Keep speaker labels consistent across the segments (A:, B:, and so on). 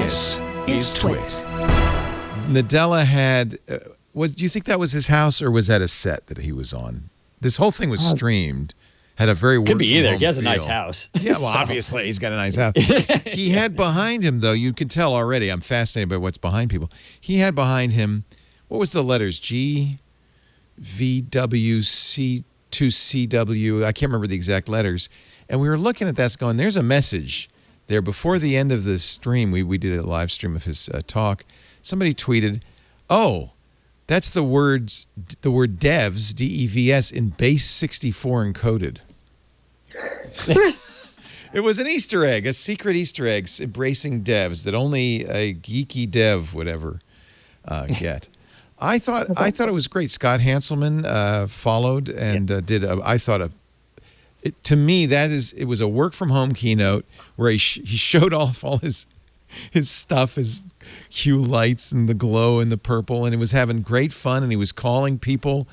A: This is TWiT.
B: Nadella had, do you think that was his house or was that a set that he was on? This whole thing was streamed, had a very
A: Could be either. He has
B: feel.
A: a nice house.
B: Yeah, well, obviously he's got a nice house. He had behind him, though, you can tell already, I'm fascinated by what's behind people. He had behind him, what was the letters? G, V, W, C, 2, C, W. I can't remember the exact letters. And we were looking at that going, there's a message there. Before the end of the stream, we did a live stream of his talk. Somebody tweeted, oh, that's the word devs, D-E-V-S, in base 64 encoded. It was an Easter egg, a secret Easter egg embracing devs that only a geeky dev would ever get. I thought it was great. Scott Hanselman followed and did. To me, it was a work from home keynote where he showed off all his stuff, his hue lights and the glow and the purple, and he was having great fun, and he was calling people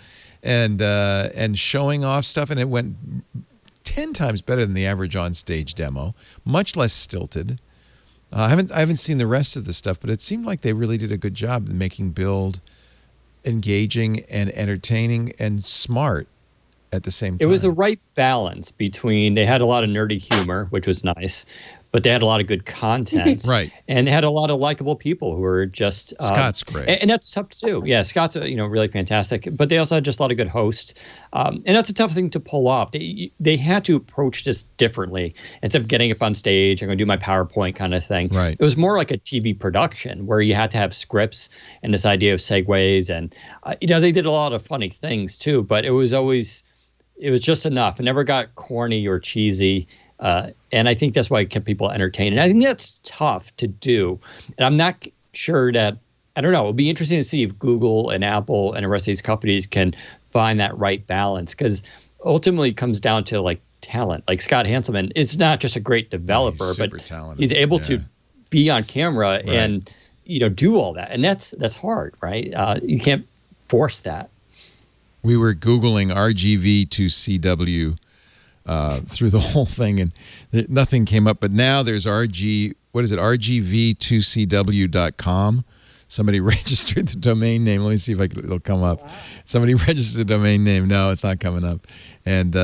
B: and showing off stuff, and it went 10 times better than the average on-stage demo, much less stilted. I haven't seen the rest of the stuff, but it seemed like they really did a good job in making build engaging and entertaining and smart at the same time.
A: It was the right balance between, they had a lot of nerdy humor, which was nice, but they had a lot of good content.
B: Right.
A: And they had a lot of likable people who were just...
B: Scott's great.
A: And that's tough to do. Yeah, Scott's really fantastic. But they also had just a lot of good hosts. And that's a tough thing to pull off. They had to approach this differently. Instead of getting up on stage, I'm going to do my PowerPoint kind of thing.
B: Right.
A: It was more like a TV production where you had to have scripts and this idea of segues. And, they did a lot of funny things too. But it was just enough. It never got corny or cheesy. And I think that's why it kept people entertained. And I think that's tough to do. And I'm not sure that, I don't know, it'll be interesting to see if Google and Apple and the rest of these companies can find that right balance. Because ultimately it comes down to like talent. Like Scott Hanselman is not just a great developer, but he's able to be on camera and, do all that. And that's hard, right? You can't force that.
B: We were Googling RGV to CW through the whole thing, and nothing came up. But now there's RGV2CW.com. Somebody registered the domain name. Let me see if it'll come up. Wow. Somebody registered the domain name. No, it's not coming up. And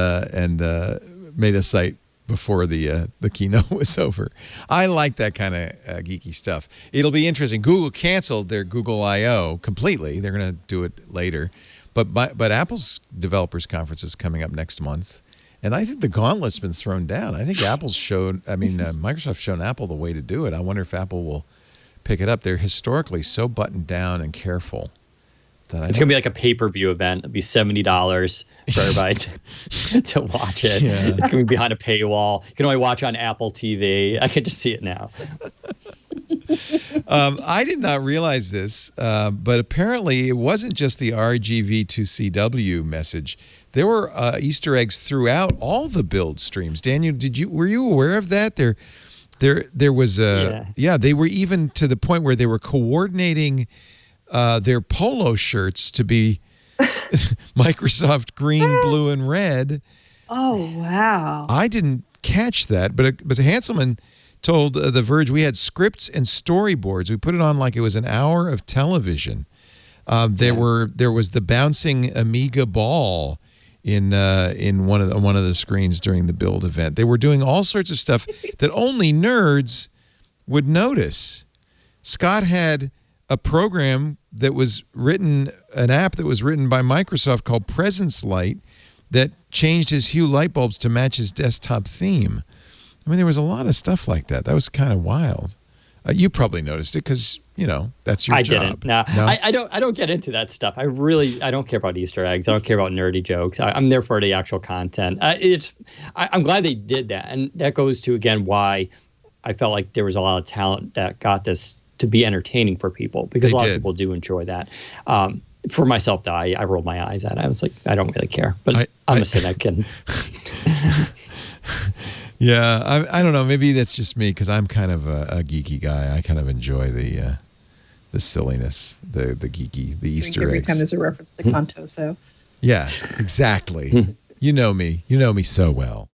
B: made a site before the keynote was over. I like that kind of geeky stuff. It'll be interesting. Google canceled their Google I/O completely. They're going to do it later. But Apple's developers conference is coming up next month. And I think the gauntlet's been thrown down. I think Microsoft's shown Apple the way to do it. I wonder if Apple will pick it up. They're historically so buttoned down and careful. It's going
A: to be like a pay-per-view event. It'll be $70 for everybody to watch it. Yeah. It's going to be behind a paywall. You can only watch on Apple TV. I can just see it now.
B: I did not realize this, but apparently it wasn't just the RGV2CW message. There were Easter eggs throughout all the build streams. Daniel, were you aware of that? There was they were even to the point where they were coordinating their polo shirts to be Microsoft green, blue, and red.
C: Oh, wow.
B: I didn't catch that, but Hanselman told The Verge we had scripts and storyboards. We put it on like it was an hour of television. There was the bouncing Amiga ball in one of the screens during the build event. They were doing all sorts of stuff that only nerds would notice. Scott had a program that was written, an app that was written by Microsoft called Presence Light that changed his hue light bulbs to match his desktop theme. I mean, there was a lot of stuff like that. That was kind of wild. You probably noticed it because, that's your job.
A: I didn't. No? I don't get into that stuff. I don't care about Easter eggs. I don't care about nerdy jokes. I'm there for the actual content. I'm glad they did that. And that goes to, again, why I felt like there was a lot of talent that got this to be entertaining for people, because a lot of people do enjoy that. For myself, though, I rolled my eyes at it. I was like, I don't really care. But I'm a cynic. And
B: yeah, I don't know. Maybe that's just me because I'm kind of a geeky guy. I kind of enjoy the silliness, the geeky, the Easter eggs.
C: Every time there's a reference to Kanto, so.
B: Yeah, exactly. You know me. You know me so well.